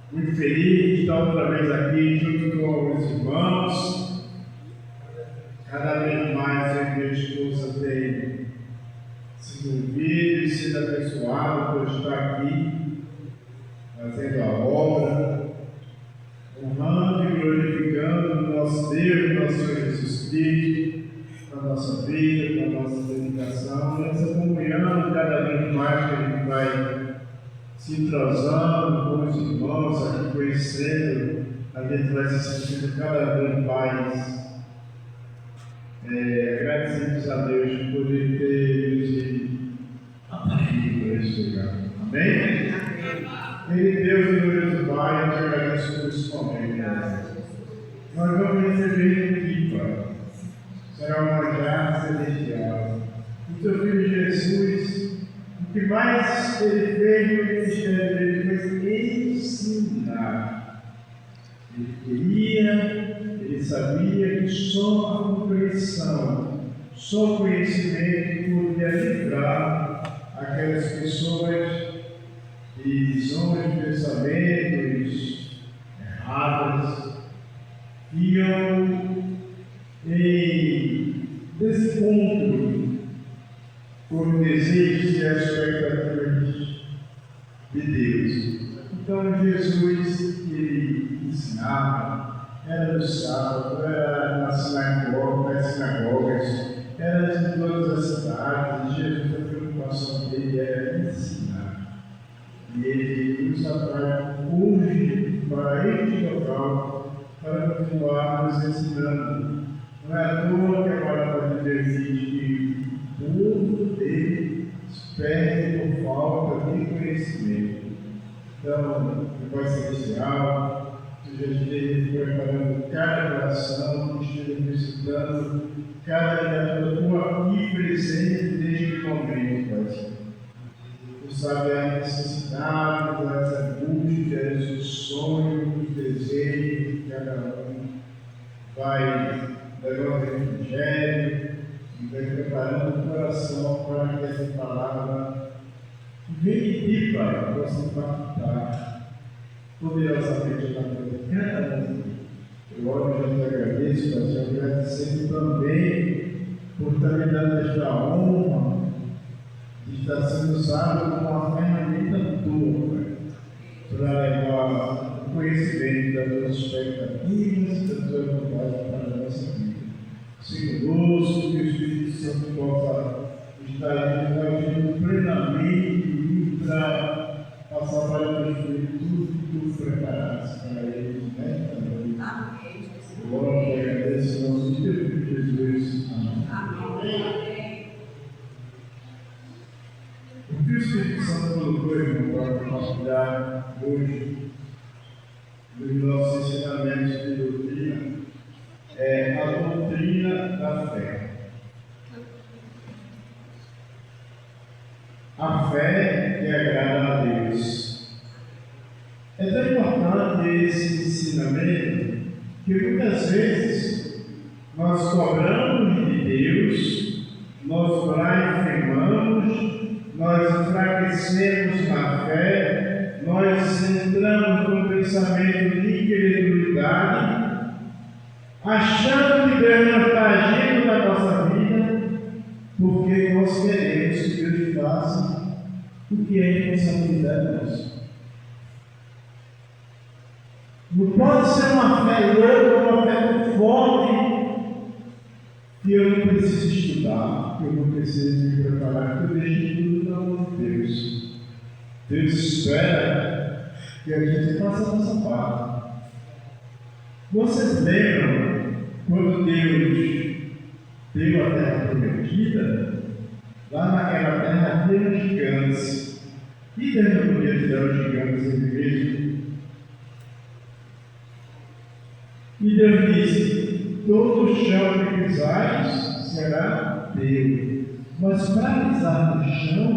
Muito feliz de estar outra vez aqui junto com os irmãos. Cada vez mais a minha esposa tem se envolvido e sido abençoado por estar aqui, fazendo a obra, honrando e glorificando o nosso Deus, o nosso Senhor Jesus Cristo, na nossa vida, na nossa dedicação, nessa comunhão, cada vez mais que a gente vai se entrosando com os irmãos, aqui conhecendo, a gente vai se sentindo cada vez mais agradecidos a Deus por poder ter aqui para este lugar. Amém? Querido Deus e glorioso Pai, eu te agradeço por esse momento. Nós vamos receber aqui, Pai. Será uma graça celestial. O teu filho Jesus, o que mais ele fez no ministério dele foi ensinar. Ele queria, ele sabia que só a compreensão, só o conhecimento podia livrar aquelas pessoas de visões, pensamentos erradas, que iam em desencontro por desejos e expectativas de Deus. Então, Jesus, ele ensinava, era no sábado, era nas sinagogas, era em todas as cidades. Jesus, a preocupação dele era ensinar. E ele nos atrai hoje para este local, para continuarmos ensinando. Não é à toa que agora pode ter que o povo dele se perde por falta de conhecimento. Então, no Pai Celestial, tu já esteja preparando cada coração, esteja visitando cada criatura tua aqui presente neste momento, Pai. Tu sabe a necessidade, as angústias, os sonhos, os desejos de cada um. Vai levando o Evangelho e vai preparando o coração para que essa palavra venha de ti, Pai, possa impactar poderosamente na vida de cada um. Eu oro e te agradeço, Pai, te agradecendo também por estar me dando esta honra de estar sendo usado como uma ferramenta tua, Pai, para levar o conhecimento das tuas expectativas e da tua vontade para a nossa vida. Senhor, conosco, que o Espírito Santo possa estar nos agindo plenamente para passar para o teu Espírito tudo que tu preparaste para eles, né? Amém. Glória e agradeço em nome de Jesus. Amém. O que o Espírito Santo colocou, irmão, para compartilhar hoje dos nossos ensinamentos de doutrina é a doutrina da fé. A fé que agrada a Deus. É tão importante esse ensinamento que muitas vezes nós cobramos de Deus, nós blasfemamos, nós enfraquecemos na fé, nós entramos no pensamento de incredulidade, achando que Deus não está agindo na nossa vida, porque nós queremos que Deus faça o que é responsabilidade nossa. Não pode ser uma fé louca, uma fé muito forte, que eu não preciso estudar, que eu não preciso me preparar, que eu deixo tudo na mão de Deus. Deus espera que a gente faça a nossa parte. Vocês lembram quando Deus deu a terra prometida? Lá naquela terra havia gigantes. E Deus não podia tirar os gigantes ele mesmo? E Deus disse: todo o chão que pisares será teu. Mas para pisar no chão,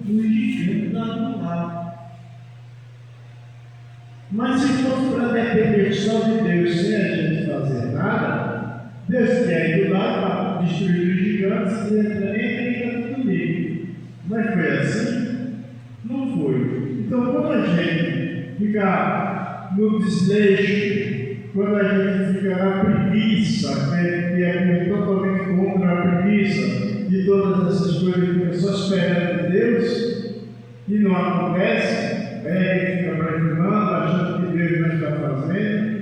o gigante dá do lado. Mas se fosse para depender só de Deus sem a gente fazer nada, Deus quer ir lá para destruir os gigantes e entra em comigo. Mas foi assim? Não foi. Então, quando a gente fica no desleixo, quando a gente fica na preguiça, que é totalmente contra a preguiça e todas essas coisas que fica só esperando Deus e não acontece, a gente fica pressionando, achando que Deus não está fazendo.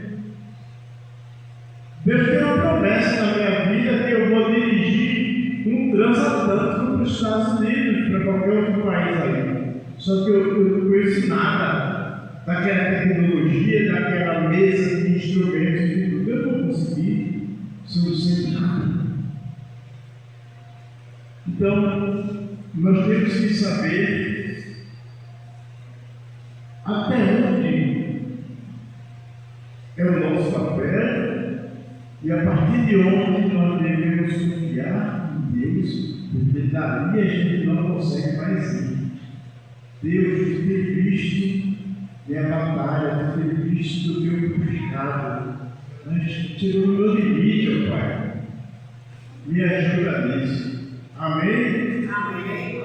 Deus tem uma promessa na minha vida que eu vou dirigir um transatlântico para os Estados Unidos, para qualquer outro país aí. Só que eu não conheço nada daquela tecnologia, daquela mesa de instrumentos, de tudo. Eu não vou conseguir se eu não sei nada. Então, nós temos que saber até onde é o nosso papel e a partir de onde nós devemos confiar em Deus, porque dali a gente não consegue mais ir. Deus tem visto minha batalha, tem visto o meu pecado. Mas tirou o meu limite, ó Pai. Me ajuda nisso. Amém? Amém.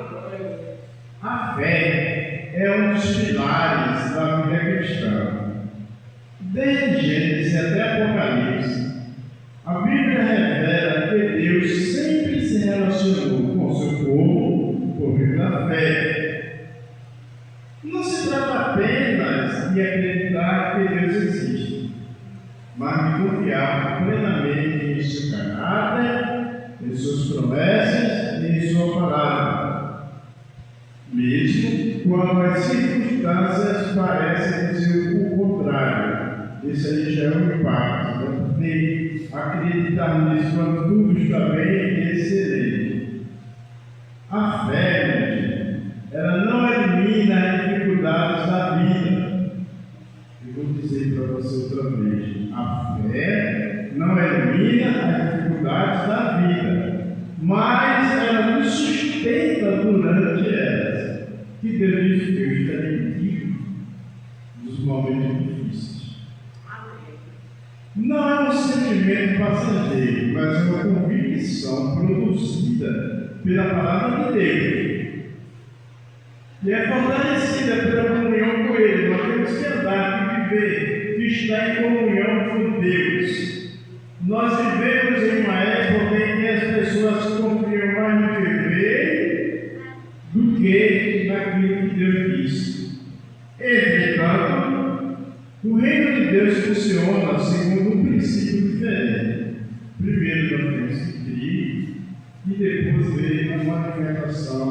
A fé é um dos pilares da vida cristã. Desde Gênesis até Apocalipse, a Bíblia revela que Deus sempre se relacionou com o seu povo por meio da fé. Não se trata apenas de acreditar que Deus existe, mas de confiar plenamente em seu caráter, em suas promessas e em sua palavra, mesmo quando as circunstâncias parecem dizer o contrário. Isso aí já é um impacto, né? Porque acreditar nisso quando tudo está bem é excelente. A fé, ela não elimina as dificuldades da vida. Eu vou dizer para você outra vez: a fé não elimina as dificuldades da vida, mas ela nos sustenta durante elas. Que Deus está limitivo nos momentos difíceis. Não é um sentimento passageiro, mas é uma convicção produzida pela palavra de Deus. E é fortalecida pela comunhão com Ele. Nós temos que andar, que viver, que estar em comunhão com Deus. Nós vivemos em uma época em que as pessoas confiam mais no que vê do que naquilo que Deus diz. Entretanto, o reino de Deus funciona segundo um princípio diferente. Primeiro nós temos que crer e depois ver a manifestação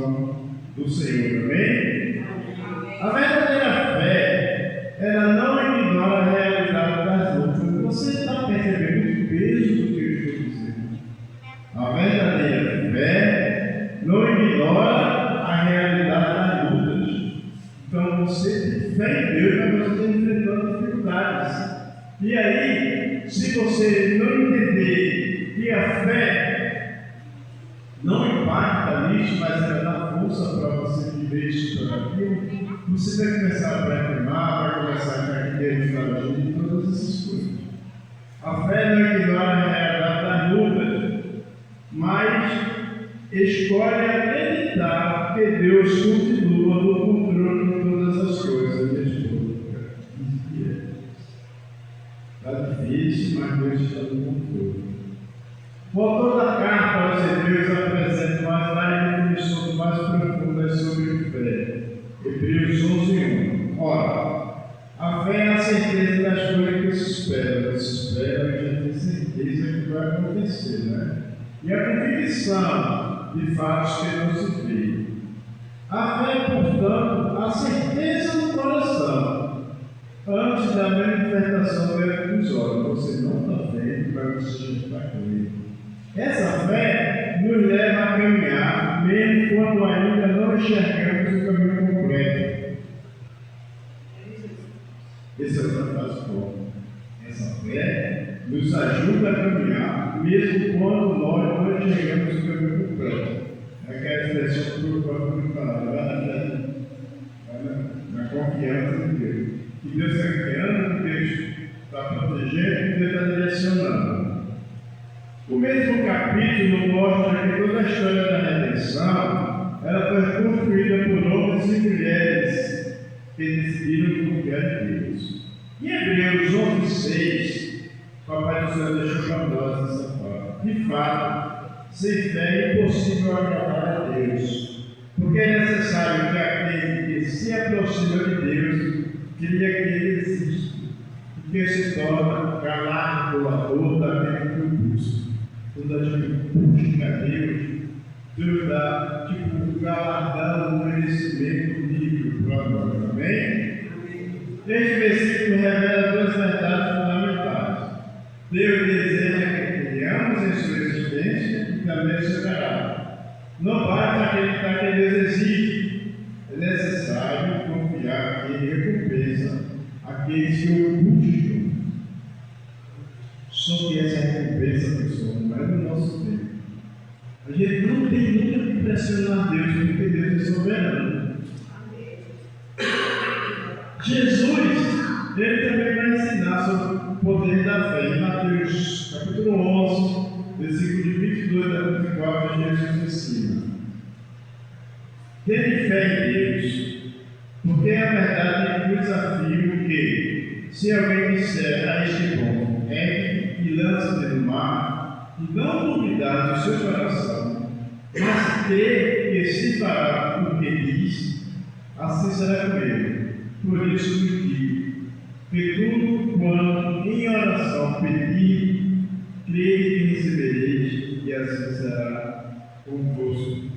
do Senhor. Amém? A verdadeira fé, ela não ignora a realidade das lutas. Você está percebendo o peso do que eu estou dizendo? A verdadeira fé não ignora a realidade das lutas. Então você tem fé em Deus, mas você está enfrentando dificuldades. E aí, se você não entender que a fé não impacta nisso, mas ela dá força para você viver isso para aquilo, você vai começar a reclamar, vai começar a achar que Deus está agindo e todas essas coisas. A fé não ignora a realidade das lutas, mas escolhe acreditar que Deus continua no controle de todas as coisas. Está difícil, mas Deus está no controle. O autor da carta aos Hebreus apresenta uma definição mais profunda sobre fé. Hebreus 11:1. Ora, a fé é a certeza das coisas que se esperam. Que se espera, a gente tem certeza que vai acontecer, né? E a convicção de fatos que não se vê. A fé, portanto, a certeza no coração, antes da manifestação diante dos olhos. Você não está vendo, mas você já está crendo. Essa fé nos leva a caminhar, mesmo quando ainda não enxergamos o caminho completo. Esse é o frase forte. Essa fé nos ajuda a caminhar, mesmo quando nós não enxergamos o caminho completo. Aquela expressão que eu gosto de falar, na confiança em Deus. Que Deus está criando, que Deus está protegendo, que Deus está direcionando. O mesmo capítulo mostra que toda a história da redenção ela foi construída por homens e mulheres que decidiram confiar em Deus. Em Hebreus 11:6, Papai do Céu deixou para nós essa palavra. De fato, sem fé é impossível agradar a Deus, porque é necessário que aquele que se aproxima de Deus queria que ele existe, e que se torna galardoador daquele que o busca. Quando a gente busca a Deus, Deus dá um galardão, um merecimento livre para nós. Amém? Este versículo revela duas verdades fundamentais. Deus deseja que criamos em sua existência e também seu caráter. Não basta acreditar que Deus existe. É necessário confiar que Ele recompensa aqueles que o buscam. Só que essa recompensa, pessoal, não é do nosso tempo. A gente não tem nunca que pressionar Deus, porque Deus é soberano. Jesus, ele também vai ensinar sobre o poder da fé. Em Mateus capítulo 11, versículo de 22 a 24, Jesus ensina: tenha fé em Deus, porque é a verdade que desafio que, se alguém disser a este bom, e lança-te no mar, e não duvidar do seu coração, mas crer que se fará o que diz, assim será com ele. Por isso lhe digo, que tudo quanto em oração pedir, crede que recebereis, e assim será convosco.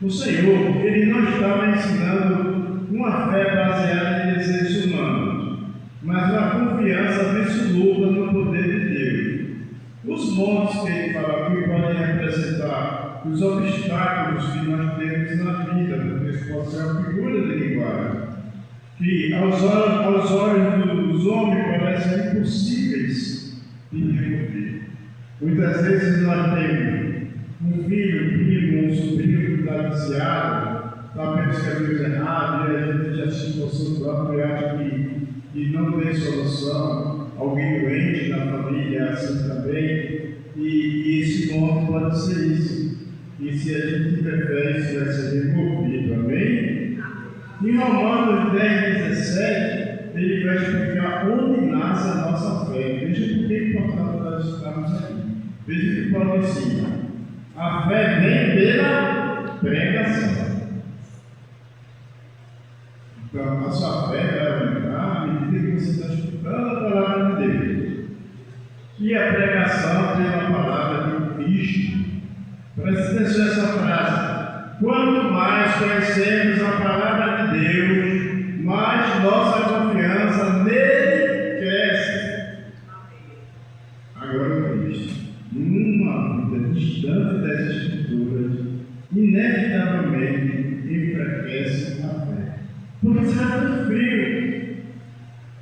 O Senhor, Ele não estava ensinando uma fé baseada em desejos humanos, mas uma confiança absoluta no poder de Deus. Os montes que Ele fala aqui podem representar os obstáculos que nós temos na vida, porque isso pode ser uma figura de linguagem, que aos olhos dos homens parecem impossíveis de remover. Muitas vezes nós temos um filho, um primo, um sobrinho que está viciado, está pelos caminhos errados, e a gente já se esforçou próprio e acha que não tem solução. Alguém doente na família assim também, e esse nome pode ser isso. E se a gente prefere, isso vai ser removido, amém? Em Romanos 10:17, ele vai explicar onde nasce a nossa fé. Veja por que é importante nós estarmos aqui. Veja o que Paulo ensina: a fé vem pela pregação. Então, a sua fé vai aumentar à medida que você está escutando a palavra de Deus. E a pregação tem a palavra de Cristo. Preste atenção nessa frase: quanto mais conhecemos a palavra de Deus, mais nossa confiança nele cresce. Agora, Cristo, numa vida distante das Escrituras, inevitavelmente enfraquece a fé. Porque você vai ficando frio.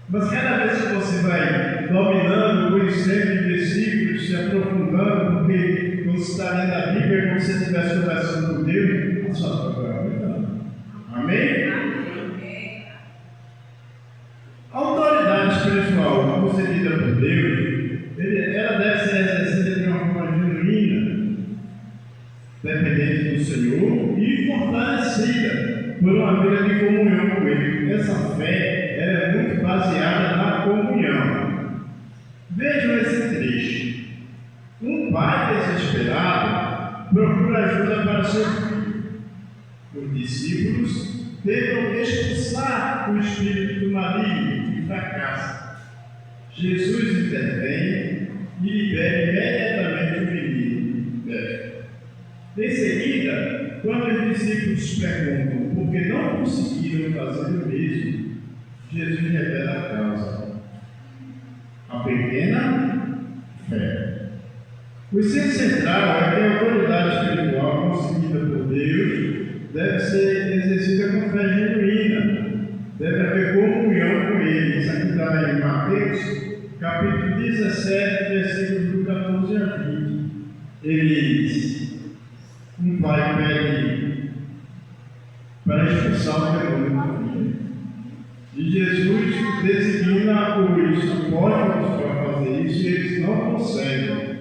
Mas cada vez que você vai dominando, conhecendo versículos, se aprofundando, porque quando você está lendo a Bíblia é como se você estivesse conversando com Deus, a sua fé vai aumentando. Amém? A autoridade espiritual concedida por Deus, ela deve ser exercida de uma forma genuína, dependente do Senhor e fortalecida por uma vida de comunhão com Ele. Essa fé é muito baseada na comunhão. Vejam esse trecho: um pai desesperado procura ajuda para seu filho. Os discípulos tentam expulsar o espírito maligno e fracassa. Jesus intervém e libera imediatamente o menino. Em seguida, quando os discípulos perguntam por que não conseguiram fazer o mesmo, Jesus revela a causa: a pequena fé. O essêncio central é que a autoridade espiritual concedida por Deus deve ser exercida com fé genuína, deve haver comunhão com Ele. Isso aqui está em Mateus, capítulo 17, versículos do 14 a 20. Ele diz: um pai pede para expulsar o demônio da filha, e Jesus designa os apóstolos para fazer isso, e eles não conseguem.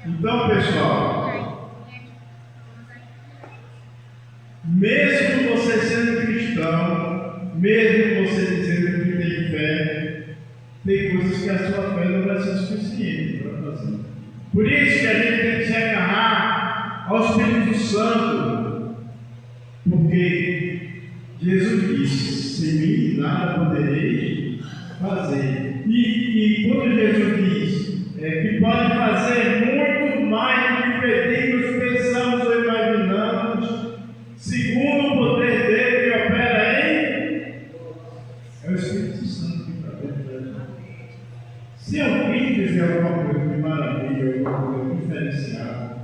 Então, pessoal, mesmo você sendo cristão, mesmo você dizendo coisas que a sua fé não vai ser suficiente para fazer. Por isso que a gente tem que se agarrar ao Espírito Santo, porque Jesus disse: sem mim nada podereis fazer. E quando Jesus diz que pode fazer muito mais do que pedimos, pensamos ou imaginamos, segundo o poder dele que opera em, é o Espírito Santo que está dentro da gente. Se alguém fizer alguma coisa de maravilha, alguma coisa diferenciada,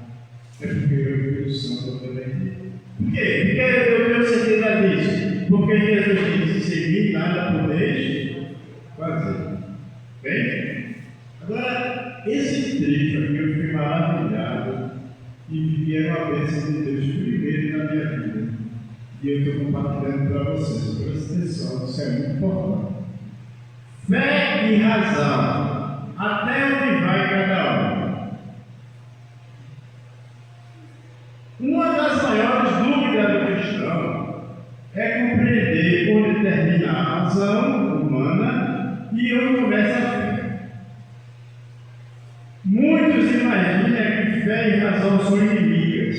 é porque o Espírito Santo também tem. Por quê? Porque eu tenho certeza disso. Porque Jesus disse: sem mim nada podeis fazer. Bem? Agora, esse trecho aqui eu fiquei maravilhado e é uma bênção de Deus primeiro na minha vida. E eu estou compartilhando para vocês. Presta atenção, isso é muito importante. Fé e razão. Até onde vai cada um? Uma das maiores dúvidas do cristão é compreender onde termina a razão humana e onde começa a fé. Muitos imaginam que fé e razão são inimigas.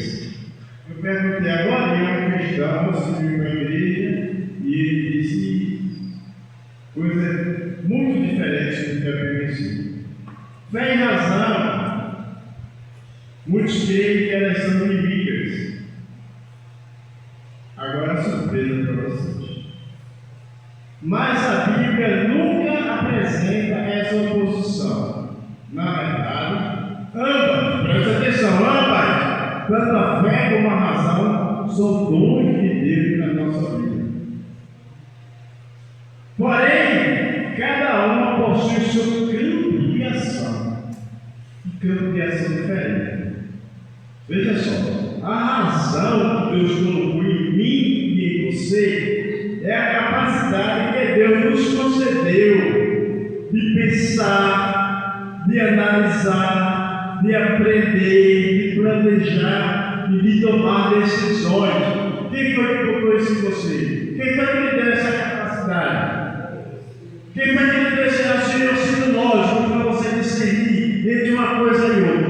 Eu perguntei agora a um cristão, subiu uma igreja, e ele disse coisas muito diferentes do que eu pensei. Fé e razão, muitos creem que elas são inimigas. Agora, surpresa para vocês. Mas a Bíblia nunca apresenta essa oposição. Na verdade, ambas, presta atenção, ambas, tanto a fé como a razão, são dons de Deus na nossa vida. Porém, cada uma possui o seu campo de ação. E campo de ação diferente. Veja só, a razão que Deus colocou em mim e em você é a capacidade que Deus nos concedeu de pensar, de analisar, de aprender, de planejar e de tomar decisões. Quem foi que botou isso em você? Quem foi que lhe deu essa capacidade? Quem foi que lhe deu esse raciocínio lógico para você discernir entre uma coisa e outra?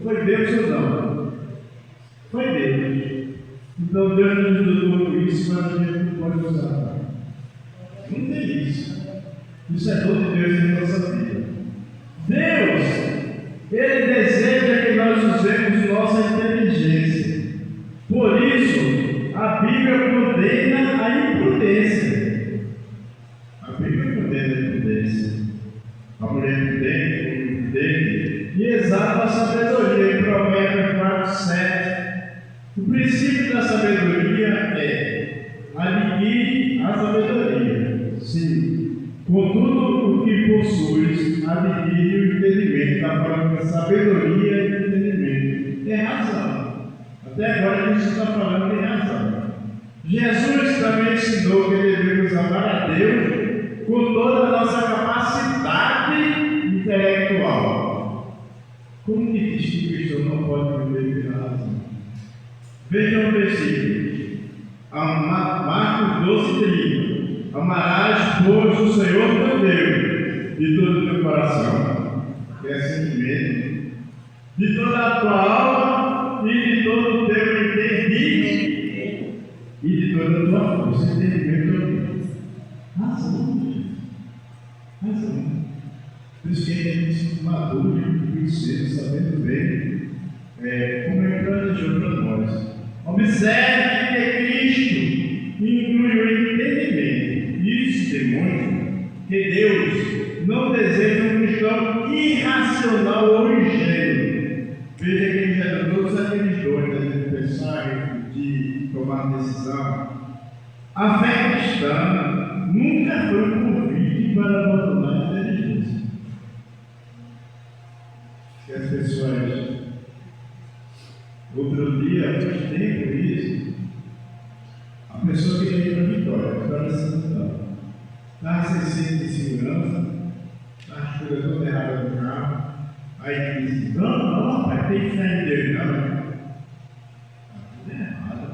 Foi Deus ou não? Foi Deus. Então Deus nos dotou isso, mas a gente não pode usar. Não tem isso. Isso é dom de Deus em nossa vida. Deus, Ele deseja que nós usemos nossa inteligência. Por isso, a Bíblia condena a imprudência. A Bíblia condena a imprudência. A mulher imprudente e exalta a sabedoria. Em Provérbios 4:7. O princípio da sabedoria é adquirir a sabedoria. Sim. Contudo, o que possuis, adquire o entendimento. Está falando de sabedoria e entendimento. É razão. Até agora a gente está falando de razão. Jesus também ensinou que devemos amar a Deus com toda a nossa capacidade intelectual. Como que diz que o cristão não pode viver pela razão? Vejam o versículo. Marcos 12:30. Amarás, pois, o Senhor teu Deus de todo o teu coração, que é sentimento, de toda a tua alma e de todo o teu entendimento e de toda a tua força. Entendimento. Razão. Por isso que a gente se maduro e conhecido, sabendo bem como Ele planejou para nós. Observe que Cristo inclui o entendimento. Isso demonstra que Deus não deseja um cristão irracional ou ingênuo. Veja que Ele já deu todos aqueles dons de pensar, refletir, tomar decisão. A fé cristã nunca foi um convite para abandonar a inteligência. Que as pessoas, outro dia, faz tempo isso, a pessoa queria ir para a Vitória, estava sem cinto de segurança, a coisa toda errada no carro, aí disse: não, rapaz, tem fé em Deus, não. Está tudo errado.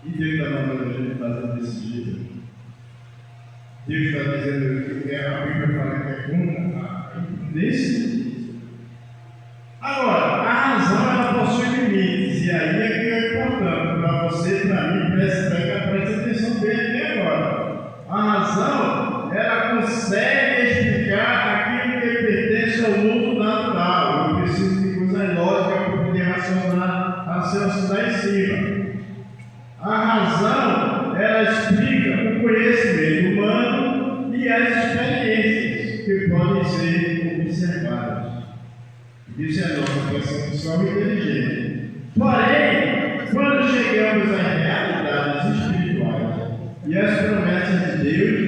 E Deus estava mandando a gente fazer desse jeito. Deus está dizendo que a Bíblia fala que é contra a imprudência. Agora, a razão ela possui limites, e aí é que é importante para você, para mim, preste atenção bem aqui agora. A razão ela consegue explicar aquilo que pertence ao mundo natural. Eu preciso de coisas lógicas para poder raciocinar em cima. A razão ela explica o conhecimento humano e as experiências que podem ser observadas. Isso é a nossa percepção inteligente. Porém, quando chegamos às realidades espirituais e às promessas de Deus,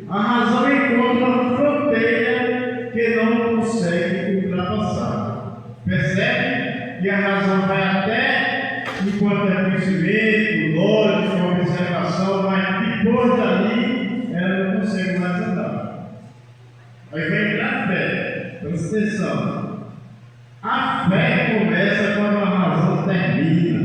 a razão encontra uma fronteira que não consegue ultrapassar. Percebe que a razão vai até enquanto é conhecimento, lógica, observação, mas depois dali ela não consegue mais andar. Aí vem a fé. Presta atenção. A fé começa quando a razão termina.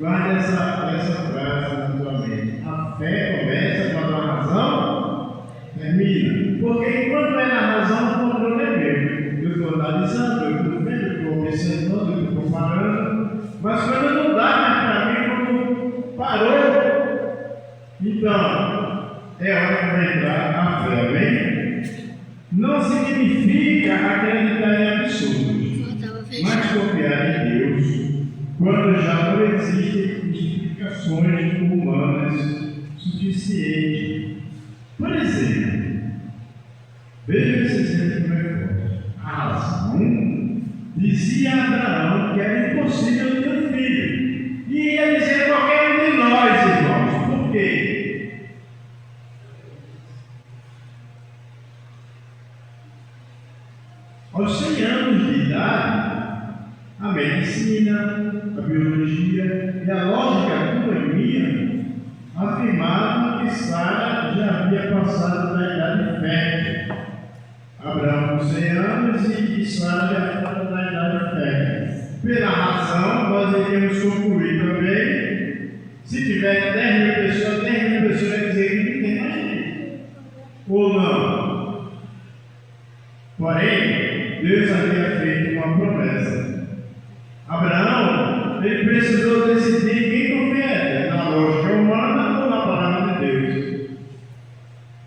Guarde essa frase na tua mente. A fé começa quando a razão termina. Porque enquanto é na razão, o controle é meu. Eu estou analisando, eu estou vendo, eu estou observando, eu estou comparando. Mas quando não dá mais para mim, quando parou, então é hora que vai entrar a fé, amém? Não significa acreditar em absurdos, mas confiar em Deus quando já não existem justificações humanas suficientes. Por exemplo, veja esse exemplo como é forte. A razão dizia a Abraão que era impossível ter um filho, e ia dizer qualquer um de nós, irmãos. Por quê? Aos 100 anos de idade, a medicina, a biologia e a lógica economia afirmavam que Sara já havia passado da idade fértil. Abraão com 100 anos e Sara já estava na idade fértil. Pela razão, nós iríamos concluir também, se tiver 10 mil pessoas vai dizer que não tem mais jeito. Ou não? Porém, Deus havia feito uma promessa. Abraão, ele precisou decidir quem confiaria, na lógica humana ou na palavra de Deus.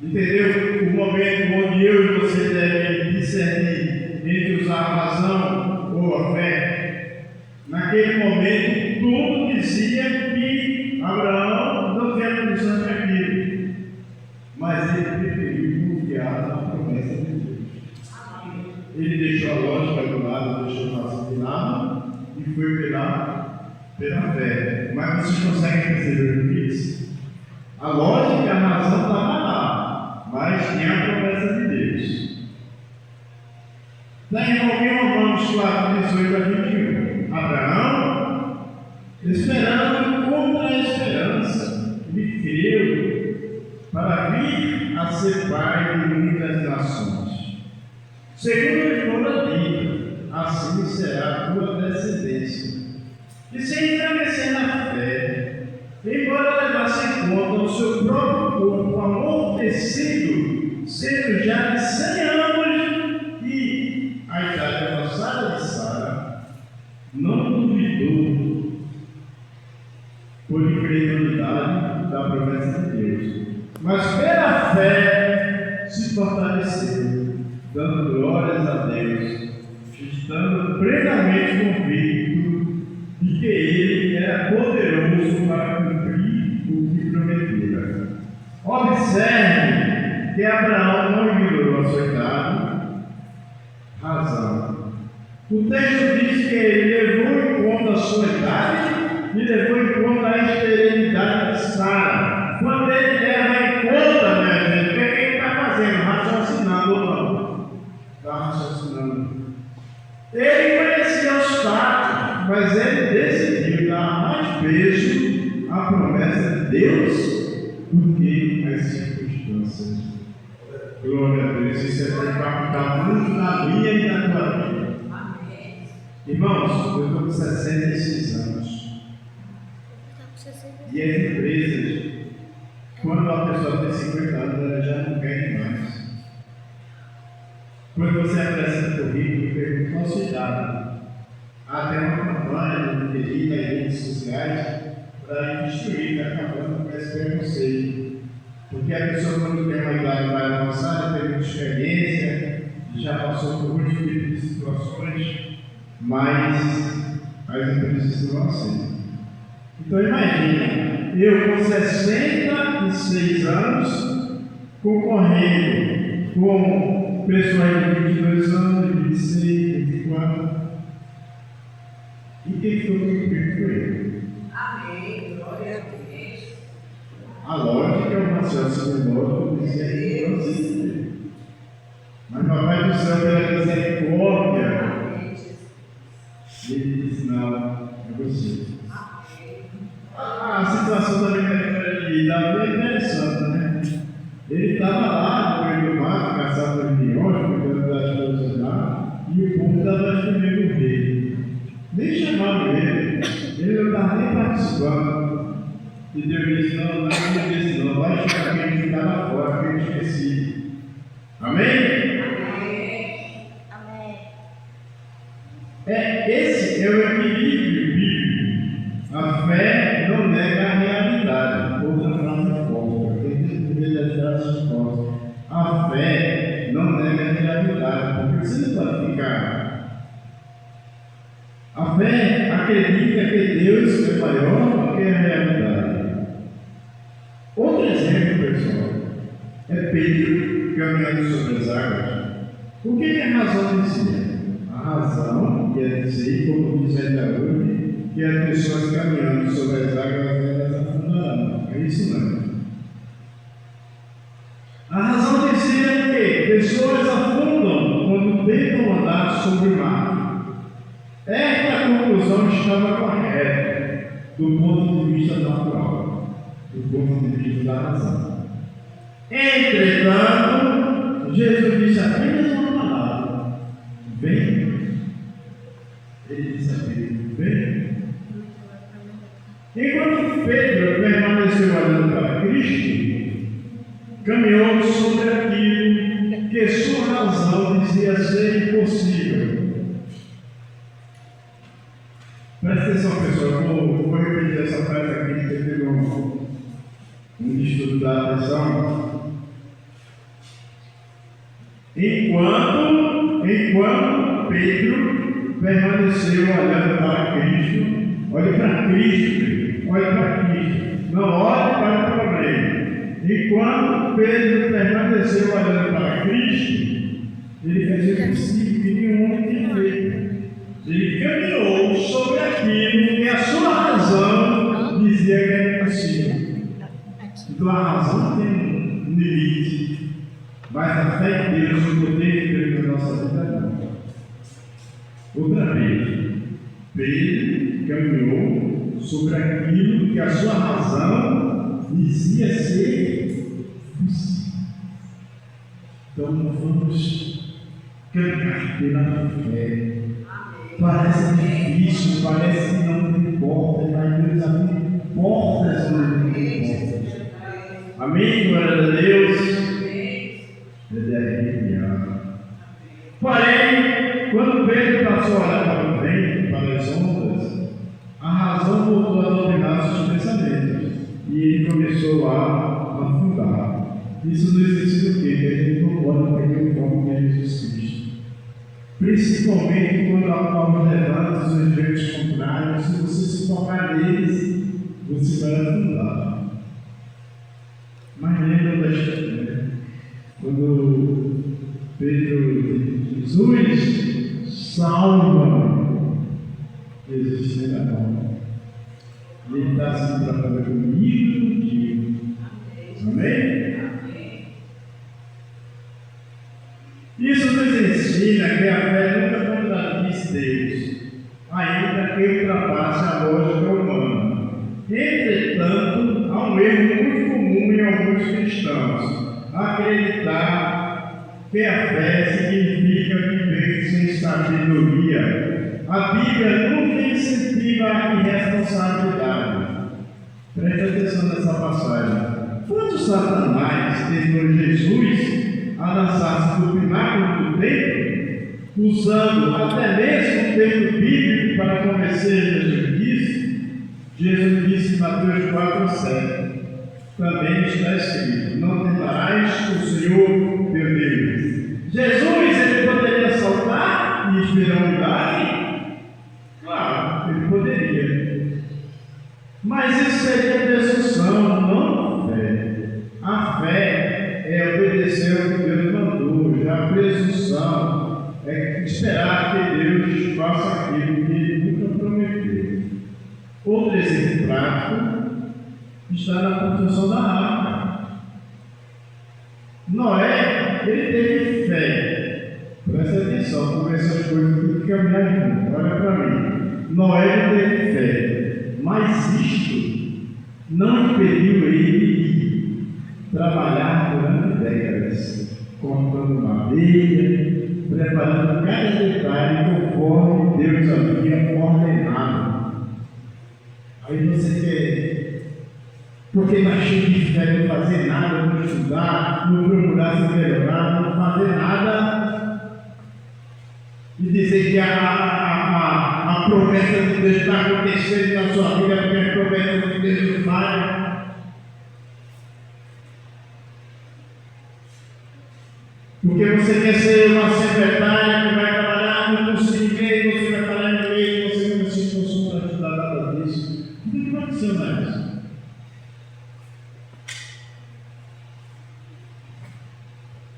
Entendeu? O momento onde eu e você devem discernir entre usar a razão ou a fé. Naquele momento, tudo dizia que Abraão não tinha condição de aquilo. Mas ele preferiu confiar na promessa de Deus. Ele deixou a lógica do lado, deixou a razão de lado e foi pela fé. Mas vocês conseguem perceber o que disse? A lógica e a razão estavam lá, mas tinha a promessa de Deus. Daí em Romanos 4, 18 a 21. Abraão, esperando contra a esperança, ele creu para vir a ser pai de muitas nações. Segundo lhe fora dito, assim será a tua descendência. E sem engrandecer na fé, embora levasse em conta o seu próprio corpo amortecido, sendo já de 100 anos e a idade avançada de Sara, não duvidou por incredulidade da promessa de Deus, mas pela fé se fortaleceu, dando glórias a Deus, estando plenamente convicto de que Ele era poderoso para cumprir o que prometera. Observe que Abraão não ignorou a sua idade, razão. O texto diz que ele levou em conta a sua idade e levou em conta a esterilidade de Sara. Quando ele leva em conta, minha gente, o que ele está fazendo? Raciocinando ou não? Está raciocinando. Ele conhecia os fatos, mas ele decidiu dar mais peso à promessa de Deus do que às circunstâncias. Glória a Deus, isso é para impactar muito na minha e na tua vida. Irmãos, eu estou com 66 anos. E as empresas Quando a pessoa tem 50 anos, ela já não quer mais. Quando você apresenta o currículo, pergunta qual a sua idade. Tem uma campanha no TI, nas redes sociais, para destruir, está acabando com esse preconceito. Porque a pessoa, quando tem uma idade mais avançada, tem muita experiência, já passou por muitos tipos de situações, mas as empresas não aceitam. Então, imagina, eu com 66 anos, concorrendo com pessoas de 22 anos, de 26, 24. E quem ficou comigo foi eu. Amém. Glória a Deus. A lógica é o Marcelo Segundo, que dizia que não existe. Mas Papai do Céu, pela misericórdia, ele disse: não, é você. A situação da vida de Davi é interessante, né? Ele estava lá no meio do mato, caçando os leões, cuidando das coisas lá, e o povo estava escolhendo o rei. Nem chamaram ele não estava nem participando. E Deus disse: não disse, não, vai chegar quem ele está lá fora, quem eu esqueci. Amém? Amém. Esse é o equilíbrio bíblico. A fé não nega a realidade. Outra frase forte, porque tem que ver das frases fortes. A fé não nega a realidade, porque você não pode ficar. A fé acredita que Deus é maior do que a realidade. Outro exemplo, pessoal, é Pedro caminhando sobre as águas. O que a razão dizia? A razão quer dizer, como diz ainda hoje, que as pessoas caminhando sobre as águas elas afundarão. É isso mesmo. A razão dizia que pessoas afundam quando tentam andar sobre o mar. Esta conclusão estava correta do ponto de vista natural, do ponto de vista da razão. Entretanto, Jesus disse apenas uma palavra: vem. Ele disse a Pedro: vem. Enquanto Pedro permaneceu olhando para Cristo, caminhou sobre aquilo que sua razão dizia ser impossível. Presta atenção, pessoal, vou repetir essa frase aqui que teve um estudo da atenção. Enquanto Pedro permaneceu olhando para Cristo, olhe para Cristo, não olhe para o problema. Enquanto Pedro permaneceu olhando para Cristo, ele fez o possível que nenhum homem tinha feito. Ele caminhou sobre aquilo que a sua razão dizia que era impossível. Então a razão tem um limite, mas a fé em Deus, o poder de Deus na nossa vida não. Outra vez, Pedro caminhou sobre aquilo que a sua razão dizia ser possível. Então vamos caminhar pela fé. Parece difícil, parece que não tem portas, mas Deus abre portas onde não tem portas. Amém? Glória a Deus. Ele é arrepiado. Porém, quando Pedro passou a olhar para o vento, para as ondas, a razão voltou a dominar seus pensamentos e ele começou a afundar. Isso nos ensina o quê? Que a gente não pode perder o foco de Jesus Cristo. Principalmente quando há levantes os ventos contrários, se você se focar neles, você vai afundar. Mas lembra da história, né? Quando Pedro diz: Jesus, salva-me. Jesus chega a mão. Ele está assim para fazer comigo e contigo. Amém? Isso nos ensina que a fé nunca contradiz Deus, ainda que ultrapasse a lógica humana. Entretanto, há um erro muito comum em alguns cristãos: acreditar que a fé significa viver sem sabedoria. A Bíblia nunca incentiva a irresponsabilidade. Preste atenção nessa passagem. Quando Satanás tentou Jesus a lançar-se do pináculo do templo, usando até mesmo o texto bíblico para convencer da justiça, Jesus disse em Mateus 4:7, também está escrito: não tentarás o Senhor teu Deus. Jesus, ele poderia saltar e esperar um milagre? Claro, ele poderia. Mas isso seria presunção, não fé. A fé é obedecer ao que Deus mandou. Já a presunção é esperar que Deus faça aquilo que ele nunca prometeu. Outro exemplo prático está na construção da arca. Noé, ele teve fé. Presta atenção, como essas coisas têm que caminhar junto. Olha para mim. Noé teve fé, mas isto não impediu ele de trabalhar durante décadas, cortando madeira, preparando cada detalhe conforme Deus havia ordenado. Aí você quer, porque está cheio de fé, não fazer nada, não estudar, não procurar se melhorar, não fazer nada, e dizer que a promessa de Deus está acontecendo na sua vida, porque a promessa de Deus não falha. Porque você quer ser uma secretária que vai trabalhar no curso de inglês, você vai falar inglês, você não se consulta para estudar nada disso. O que aconteceu mais?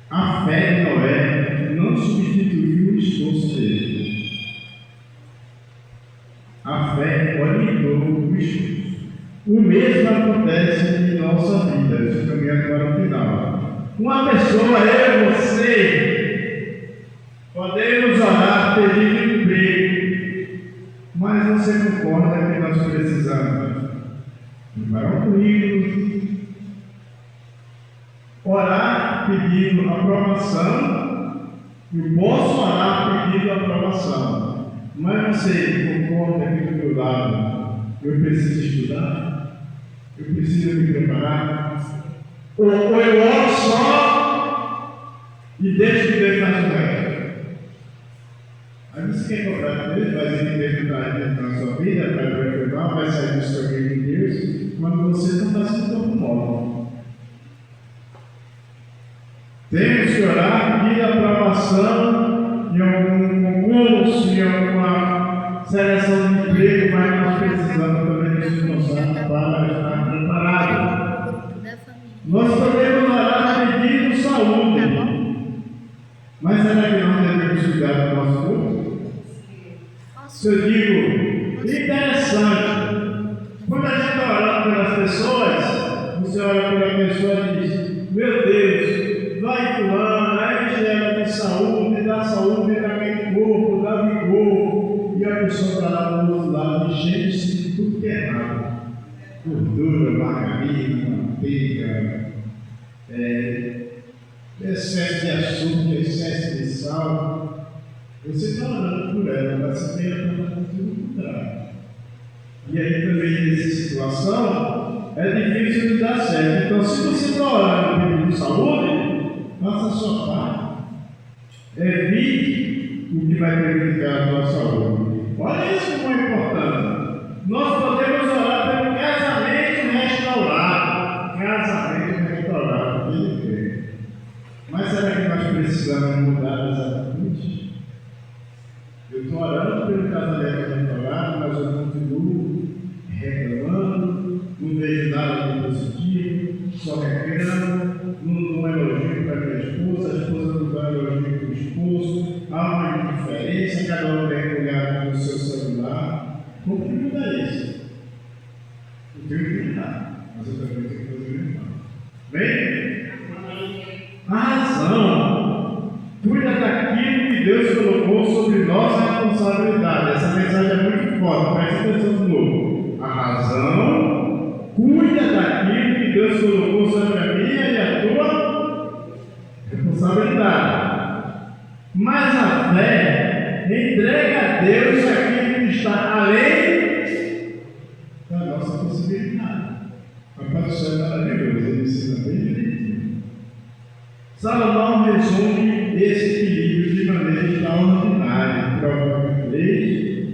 A fé de Noé não substituiu o esforço dele. A fé orientou o esforço. O mesmo acontece em nossa vida, isso caminhando para o final. Uma pessoa, eu e você, podemos orar pedindo emprego, mas você concorda que nós precisamos preparar um currículo, orar pedindo aprovação. Eu posso orar pedindo aprovação, mas você concorda que do meu lado eu preciso estudar, eu preciso me preparar, ou eu oro só e deixo que Deus faça o resto? Aí você quer cobrar de Deus, vai se perguntar na sua vida, vai preocupar, vai sair do seu reino de Deus, quando você não está se tornando modo. Temos que orar, pedir aprovação em algum concurso, em alguma seleção de emprego, mas nós precisamos também nos esforçar para estar preparados. Nós podemos orar pedindo saúde, mas será que nós devemos cuidar do nosso corpo? Se eu digo, interessante, quando a gente está orando pelas pessoas, você olha pela pessoa e diz: meu Deus, vai fulano, aí gera de saúde, dá saúde naquele corpo, dá vigor, e a pessoa está lá do outro lado, enchendo-se de tudo que é errado. Gordura, margarina, manteiga, excesso de açúcar, excesso de sal. Você está orando por ela, mas você tem a tudo contrário. E aí também nessa situação é difícil de dar certo. Então, se você está orando pedindo saúde, faça a sua parte. Evite o que vai prejudicar a tua saúde. Olha isso como é importante. Nós podemos orar pelo casamento restaurado. Casamento restaurado. Mas será que nós precisamos mudar as atitudes? Eu estou orando pelo casamento restaurado, mas eu continuo reclamando, não vejo nada de positivo, só reclamo, não elogio para minha esposa, a esposa não dá elogio para o esposo, há uma indiferença, cada um mergulhado no seu celular. Como que muda isso? Eu tenho que mudar, mas eu também tenho que fazer o mesmo. Bem? A razão cuida daquilo que Deus colocou sobre nossa responsabilidade. Essa mensagem é muito forte, presta atenção de novo. A razão cuida daquilo que Deus colocou sobre a minha e a tua responsabilidade. Mas a fé entrega a Deus aquilo que está além da nossa possibilidade. Papai do céu é maravilhoso. Ele Salomão resume esse equilíbrio de maneira extraordinária. Provérbios 3,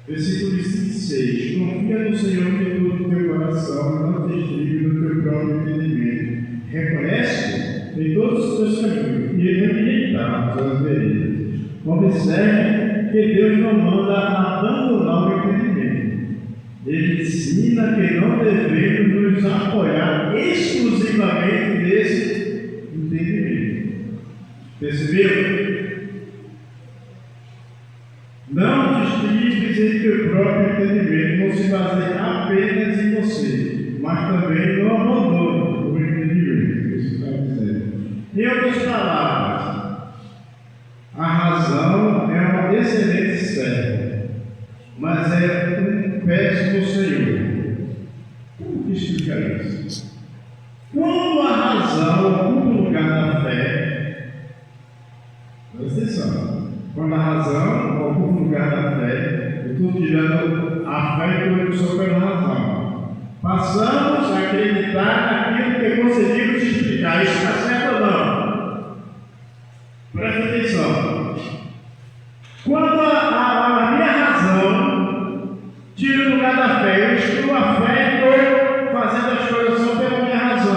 versículo 26. Confia no Senhor de todo o teu coração e não te estribe no teu próprio entendimento. Reconhece em todos os teus caminhos e ele vai te deitar nas suas veredas. Observe que Deus não manda abandonar o entendimento. Ele ensina que não devemos nos apoiar exclusivamente nesse entendimento. Percebeu? Não te estribes em teu próprio entendimento, não se baseie apenas em você, mas também não abandone o entendimento. Isso está dizendo. Em outras palavras, a razão é uma excelente serva, mas é um péssimo senhor. Como que explica isso? Quando a razão ocupa o lugar da fé, presta atenção. Quando a razão ocupa o lugar da fé, eu estou tirando a fé e estou só pela razão. Passamos a acreditar naquilo que conseguimos explicar. Isso está certo ou não? Presta atenção. Quando a minha razão tira o lugar da fé, eu excluo a fé e estou fazendo as coisas só pela minha razão.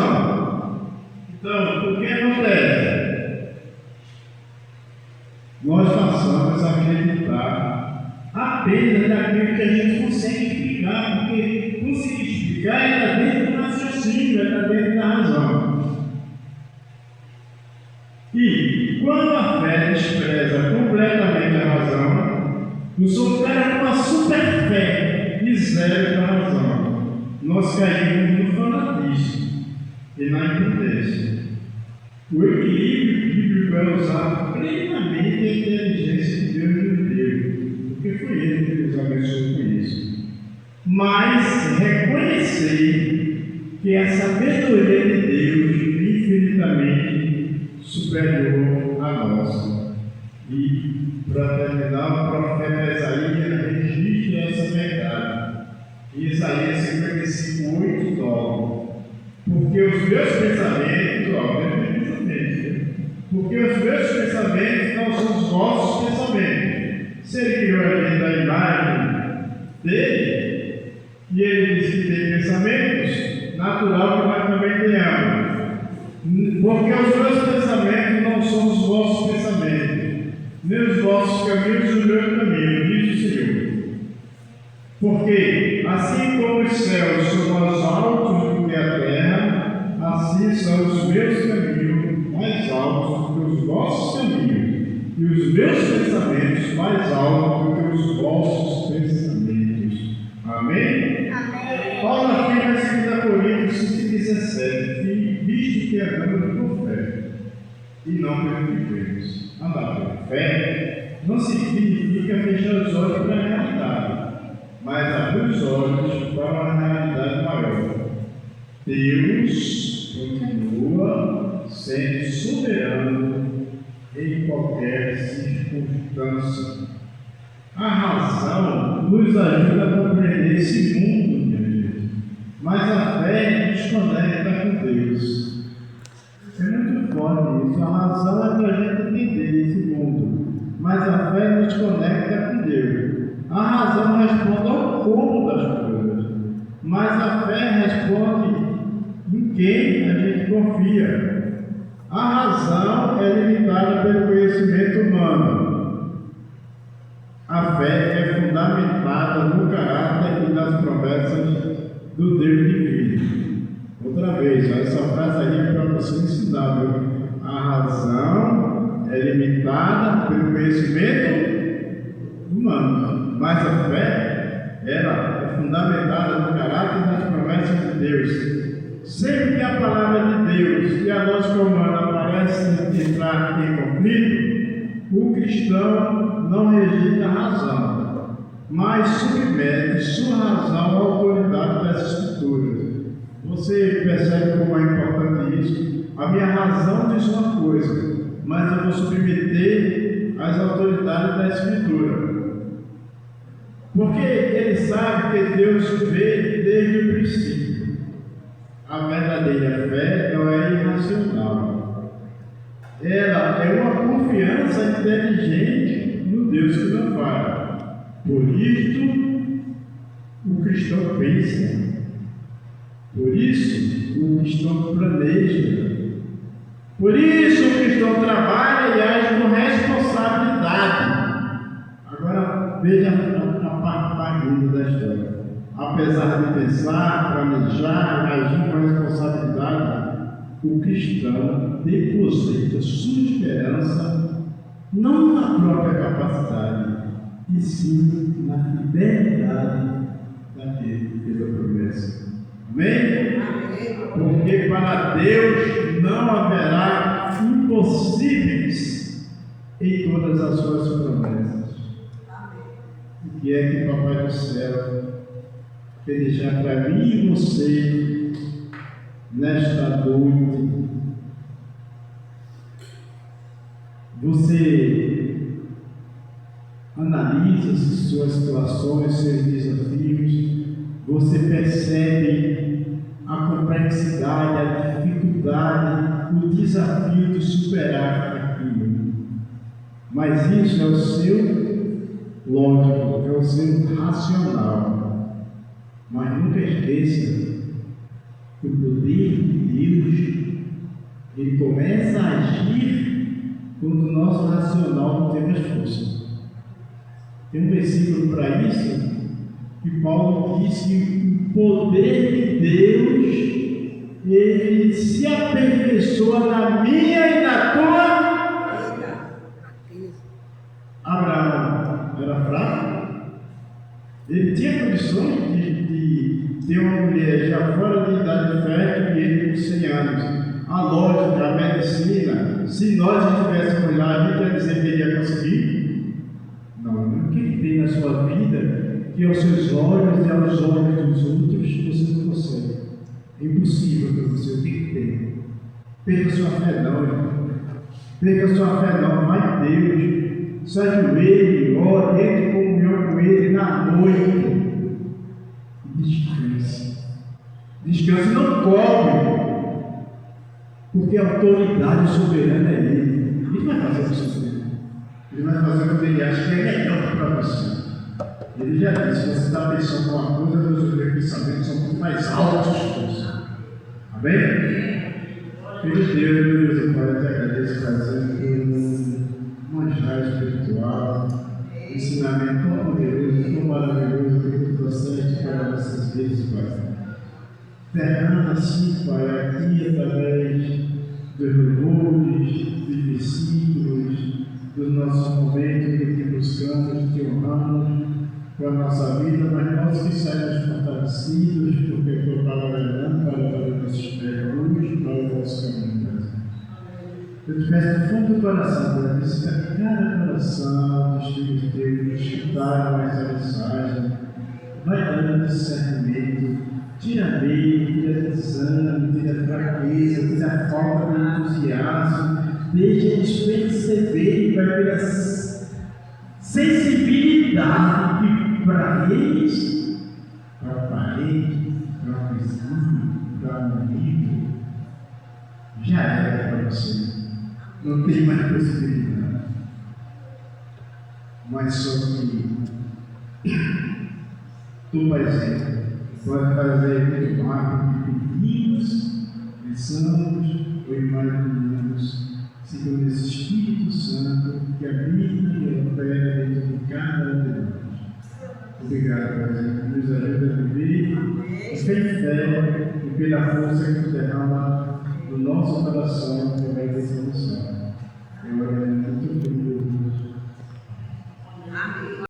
Então, o que acontece? Nós passamos a acreditar apenas naquilo que a gente consegue explicar, porque conseguir explicar está dentro do raciocínio, está dentro da razão. E quando a fé despreza completamente a razão, nós somos caras com uma super fé e zero da razão. Nós caímos no fanatismo e na imprudência. O equilíbrio bíblico é usar plenamente a inteligência de Deus nos deu, porque foi Ele que nos abençoou com isso. Mas reconhecer que a sabedoria de Deus é infinitamente superior à nossa. E, para terminar, o profeta Isaías registra essa verdade. Em Isaías 55, 8, 9. Porque os meus pensamentos, porque os meus pensamentos não são os vossos pensamentos. Se ele criou a gente da imagem dele, e ele diz que tem pensamentos, natural que nós também tenhamos. Porque os meus pensamentos não são os vossos pensamentos, nem os vossos caminhos o meu caminho, diz o Senhor. Porque assim como os céus são mais altos do que a terra, assim são os meus caminhos mais altos do que os vossos caminhos, e os meus pensamentos mais altos do que os vossos pensamentos. Amém? Amém. Paulo afirma em 2 Coríntios 5,17: visto que andamos por fé, e não pelo que vemos. Andar por fé não significa fechar os olhos para a realidade, mas abrir os olhos para uma realidade maior. Deus continua sendo soberano em qualquer circunstância. A razão nos ajuda a compreender esse mundo, meu Deus, mas a fé nos conecta com Deus. É muito forte isso. A razão é para a gente entender esse mundo, mas a fé nos conecta com Deus. A razão responde ao como das coisas, mas a fé responde em quem a gente confia. A razão é limitada pelo conhecimento humano. A fé é fundamentada no caráter e nas promessas do Deus divino. Outra vez, essa frase aí é para você ensinar, viu? A razão é limitada pelo conhecimento humano, mas a fé ela é fundamentada no caráter e nas promessas de Deus. Sempre que a palavra de Deus e a lógica humana parecem entrar em conflito, o cristão não rejeita a razão, mas submete sua razão à autoridade das Escrituras. Você percebe como é importante isso? A minha razão diz uma coisa, mas eu vou submeter às autoridades da Escritura. Porque ele sabe que Deus vê desde o princípio. A verdadeira fé não é irracional. ela é uma confiança inteligente no Deus que não falha. Por isto, o cristão pensa. Por isso, o cristão planeja. Por isso, o cristão trabalha e age com responsabilidade. Agora, veja a parte linda da história. Apesar de pensar, planejar, agir com responsabilidade, o cristão deposita sua esperança não na própria capacidade, e sim na fidelidade daquele que fez a promessa. Amém? Porque para Deus não haverá impossíveis em todas as suas promessas. O que é que o Papai do Céu quer deixar para mim e você nesta noite? Você analisa suas situações, seus desafios, você percebe a complexidade, a dificuldade, o desafio de superar aquilo. Mas isso é o seu lógico, é o seu racional. Mas nunca esqueça que o poder de Deus, ele começa a agir quando o nosso racional não tem mais força. Tem um versículo para isso, que Paulo diz que o poder de Deus, ele se aperfeiçoa na minha e na tua vida. Abraão era fraco, ele tinha condições de ter uma mulher já fora de idade fértil e ele com 100 anos. A lógica, a medicina, se nós estivéssemos lá, a gente ia dizer que ele ia conseguir. Não, o que ele tem na sua vida, que aos seus olhos e aos olhos dos outros, você não consegue. É impossível para você, o que tem. Perca sua fé não, irmão. Perca sua fé não, vai Deus. Se ajoelhe, ore, entre em comunhão com Ele na noite. Descanse. Descanse, não cobre. Porque a autoridade soberana é Ele. Ele vai fazer o que você quer. Ele vai fazer o que Ele acha que é melhor para você. Ele já disse, se você está pensando com uma coisa, Deus meus pensamentos são muito mais altos que você. Amém? Filho de Deus, eu Pai, te agradeço fazendo um manjar espiritual, ensinamento tão poderoso, tão maravilhoso que tu trouxeste para nossas vidas, Pai. Derrama assim, Pai, aqui através dos louvores, dos versículos, dos nossos momentos que te buscamos, te honramos com a nossa vida, mas nós que saímos fortalecidos, porque a tua palavra é lâmpada para os nossos pés, luz para o vosso caminho. Eu te peço do fundo do coração, para visitar cada coração dos filhos teus, que escutaram essa mensagem, vai dando discernimento, tira medo, tira desânimo, tira fraqueza, tira a falta de entusiasmo, deixa eles perceberem, vai pela sensibilidade que para eles, para o parente, para o vizinho, para o amigo, já era para você. Não tem mais possibilidade. Mas só que tu, Pai Senhor, pode fazer muito mais do que pedimos, pensamos ou imaginamos, segundo esse Espírito Santo que habita e opera dentro de cada um de nós. Obrigado, Pai Senhor, que nos ajuda a viver sem fé e pela força que tu derrama no nosso coração através dessa missão. Eu agradeço muito por Deus.